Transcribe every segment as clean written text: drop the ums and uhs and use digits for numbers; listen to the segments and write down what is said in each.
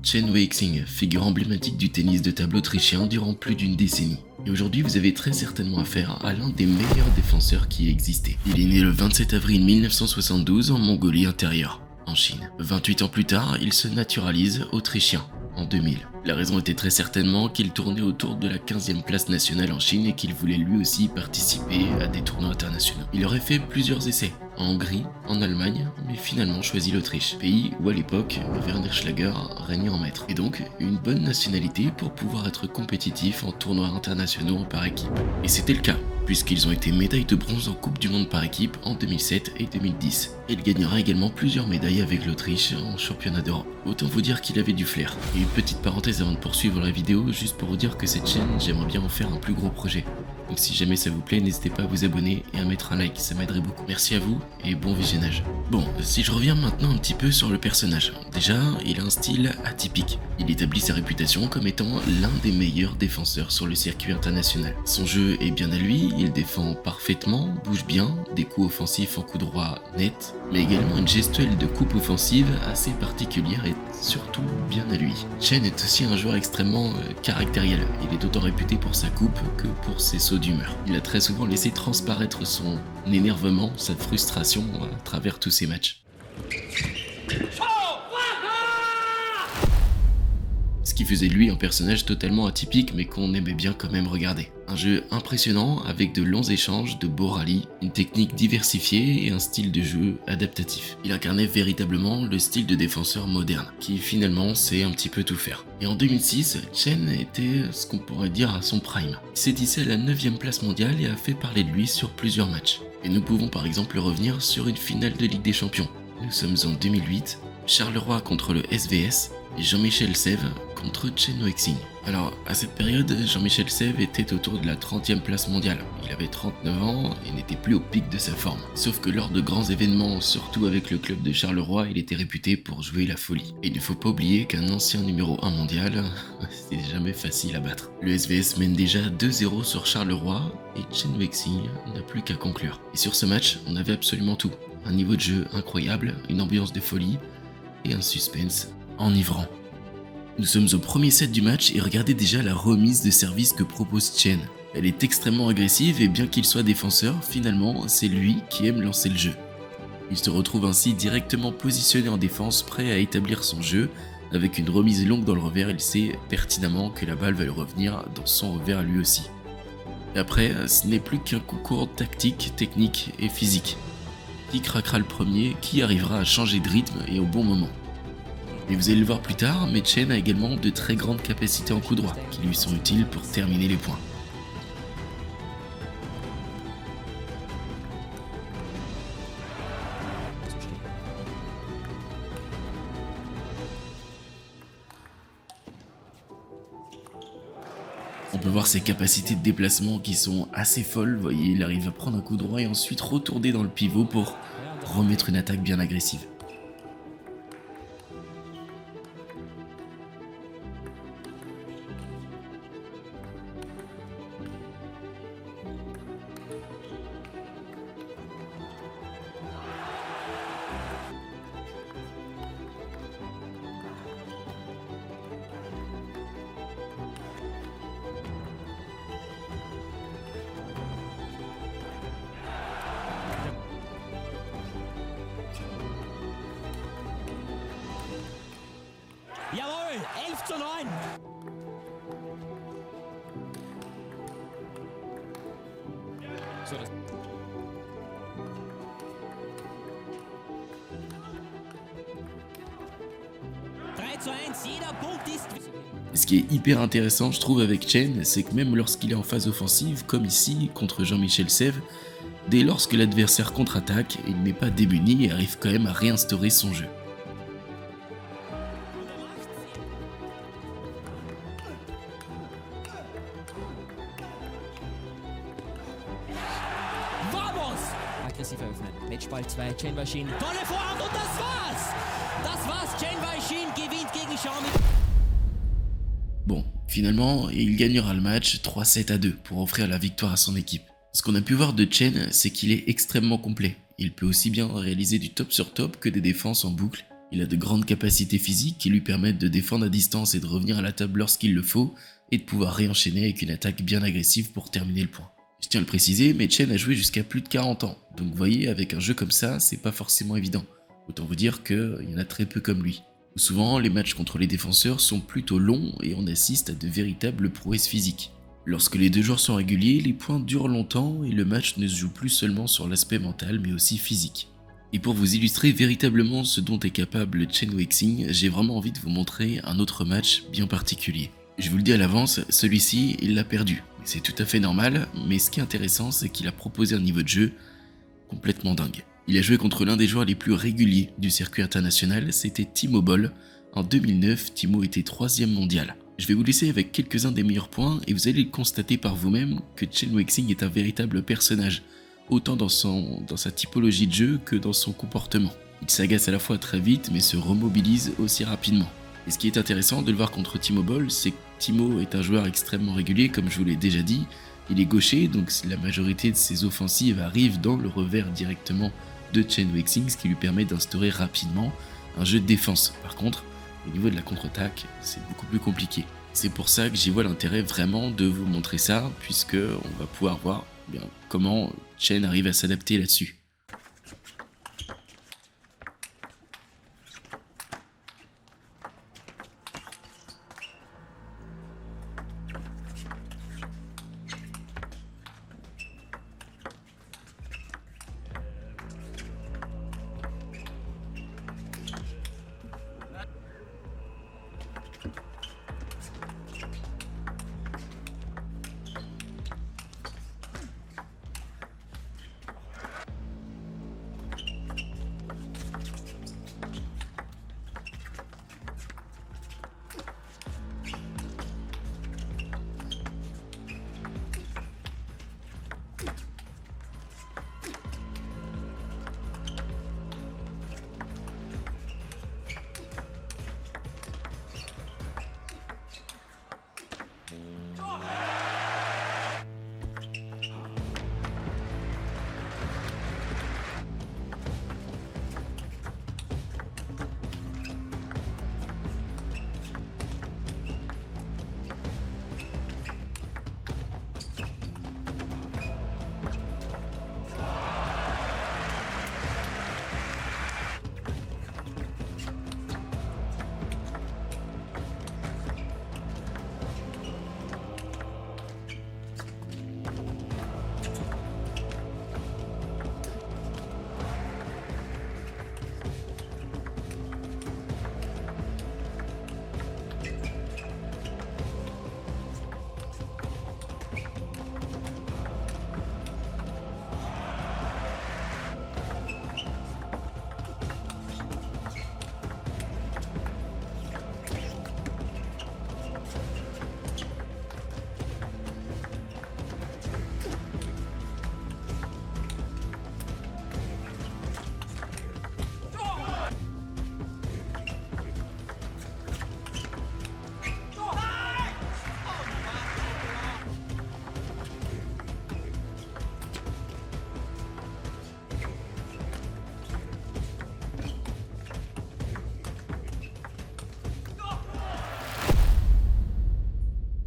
Chen Weixing, figure emblématique du tennis de table autrichien durant plus d'une décennie. Et aujourd'hui, vous avez très certainement affaire à l'un des meilleurs défenseurs qui ait existé. Il est né le 27 avril 1972 en Mongolie intérieure, en Chine. 28 ans plus tard, il se naturalise autrichien, en 2000. La raison était très certainement qu'il tournait autour de la 15e place nationale en Chine et qu'il voulait lui aussi participer à des tournois internationaux. Il aurait fait plusieurs essais, en Hongrie, en Allemagne, mais finalement choisit l'Autriche, pays où à l'époque, Werner Schlager régnait en maître. Et donc, une bonne nationalité pour pouvoir être compétitif en tournois internationaux par équipe. Et c'était le cas, puisqu'ils ont été médailles de bronze en Coupe du Monde par équipe en 2007 et 2010. Et il gagnera également plusieurs médailles avec l'Autriche en championnat d'Europe. Autant vous dire qu'il avait du flair. Et une petite parenthèse avant de poursuivre la vidéo, juste pour vous dire que cette chaîne, j'aimerais bien en faire un plus gros projet. Donc si jamais ça vous plaît, n'hésitez pas à vous abonner et à mettre un like, ça m'aiderait beaucoup. Merci à vous et bon visionnage. Bon, si je reviens maintenant un petit peu sur le personnage. Déjà, il a un style atypique. Il établit sa réputation comme étant l'un des meilleurs défenseurs sur le circuit international. Son jeu est bien à lui, il défend parfaitement, bouge bien, des coups offensifs en coup droit net, mais également une gestuelle de coupe offensive assez particulière et surtout bien à lui. Chen est aussi un joueur extrêmement caractériel. Il est autant réputé pour sa coupe que pour ses sauts d'humeur. Il a très souvent laissé transparaître son énervement, sa frustration à travers tous ses matchs. Ce qui faisait de lui un personnage totalement atypique mais qu'on aimait bien quand même regarder. Un jeu impressionnant avec de longs échanges, de beaux rallyes, une technique diversifiée et un style de jeu adaptatif. Il incarnait véritablement le style de défenseur moderne, qui finalement sait un petit peu tout faire. Et en 2006, Chen était ce qu'on pourrait dire à son prime. Il s'est hissé à la 9e place mondiale et a fait parler de lui sur plusieurs matchs. Et nous pouvons par exemple revenir sur une finale de Ligue des Champions. Nous sommes en 2008, Charleroi contre le SVS et Jean-Michel Sèvres contre Chen Weixing. Alors, à cette période, Jean-Michel Sèvres était autour de la 30e place mondiale. Il avait 39 ans et n'était plus au pic de sa forme. Sauf que lors de grands événements, surtout avec le club de Charleroi, il était réputé pour jouer la folie. Et il ne faut pas oublier qu'un ancien numéro 1 mondial, c'est jamais facile à battre. Le SVS mène déjà 2-0 sur Charleroi et Chen Weixing n'a plus qu'à conclure. Et sur ce match, on avait absolument tout. Un niveau de jeu incroyable, une ambiance de folie et un suspense enivrant. Nous sommes au premier set du match et regardez déjà la remise de service que propose Chen. Elle est extrêmement agressive et bien qu'il soit défenseur, finalement c'est lui qui aime lancer le jeu. Il se retrouve ainsi directement positionné en défense, prêt à établir son jeu. Avec une remise longue dans le revers, il sait pertinemment que la balle va lui revenir dans son revers lui aussi. Et après, ce n'est plus qu'un concours tactique, technique et physique. Qui craquera le premier, qui arrivera à changer de rythme et au bon moment. Mais vous allez le voir plus tard, mais Chen a également de très grandes capacités en coup droit, qui lui sont utiles pour terminer les points. On peut voir ses capacités de déplacement qui sont assez folles, vous voyez, il arrive à prendre un coup droit et ensuite retourner dans le pivot pour remettre une attaque bien agressive. Jawohl, 11:9. So, das 3:1, jeder Punkt ist... Ce qui est hyper intéressant, je trouve, avec Chen, c'est que même lorsqu'il est en phase offensive, comme ici, contre Jean-Michel Sèvres, dès lorsque l'adversaire contre-attaque, il n'est pas démuni et arrive quand même à réinstaurer son jeu. Vamos! Aggressiv eröffnen. Matchball 2, Chen Weixing. Tolle Vorhand und das war's! Das war's, Chen Weixing gewinnt gegen Jean-Michel. Bon, finalement, il gagnera le match 3-7-2 pour offrir la victoire à son équipe. Ce qu'on a pu voir de Chen, c'est qu'il est extrêmement complet. Il peut aussi bien réaliser du top sur top que des défenses en boucle, Il a de grandes capacités physiques qui lui permettent de défendre à distance et de revenir à la table lorsqu'il le faut, et de pouvoir réenchaîner avec une attaque bien agressive pour terminer le point. Je tiens à le préciser, mais Chen a joué jusqu'à plus de 40 ans, donc vous voyez, avec un jeu comme ça, c'est pas forcément évident. Autant vous dire qu'il y en a très peu comme lui. Souvent, les matchs contre les défenseurs sont plutôt longs et on assiste à de véritables prouesses physiques. Lorsque les deux joueurs sont réguliers, les points durent longtemps et le match ne se joue plus seulement sur l'aspect mental mais aussi physique. Et pour vous illustrer véritablement ce dont est capable Chen Weixing, j'ai vraiment envie de vous montrer un autre match bien particulier. Je vous le dis à l'avance, celui-ci, il l'a perdu. C'est tout à fait normal, mais ce qui est intéressant, c'est qu'il a proposé un niveau de jeu complètement dingue. Il a joué contre l'un des joueurs les plus réguliers du circuit international, c'était Timo Boll. En 2009, Timo était 3e mondial. Je vais vous laisser avec quelques-uns des meilleurs points et vous allez le constater par vous-même que Chen Weixing est un véritable personnage, autant dans sa typologie de jeu que dans son comportement. Il s'agace à la fois très vite mais se remobilise aussi rapidement. Et ce qui est intéressant de le voir contre Timo Boll, c'est que Timo est un joueur extrêmement régulier, comme je vous l'ai déjà dit. Il est gaucher, donc la majorité de ses offensives arrivent dans le revers directement de Chen Weixing, ce qui lui permet d'instaurer rapidement un jeu de défense. Par contre, au niveau de la contre-attaque, c'est beaucoup plus compliqué. C'est pour ça que j'y vois l'intérêt vraiment de vous montrer ça, puisque on va pouvoir voir comment Chen arrive à s'adapter là-dessus.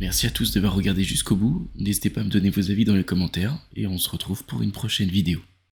Merci à tous d'avoir regardé jusqu'au bout, n'hésitez pas à me donner vos avis dans les commentaires et on se retrouve pour une prochaine vidéo.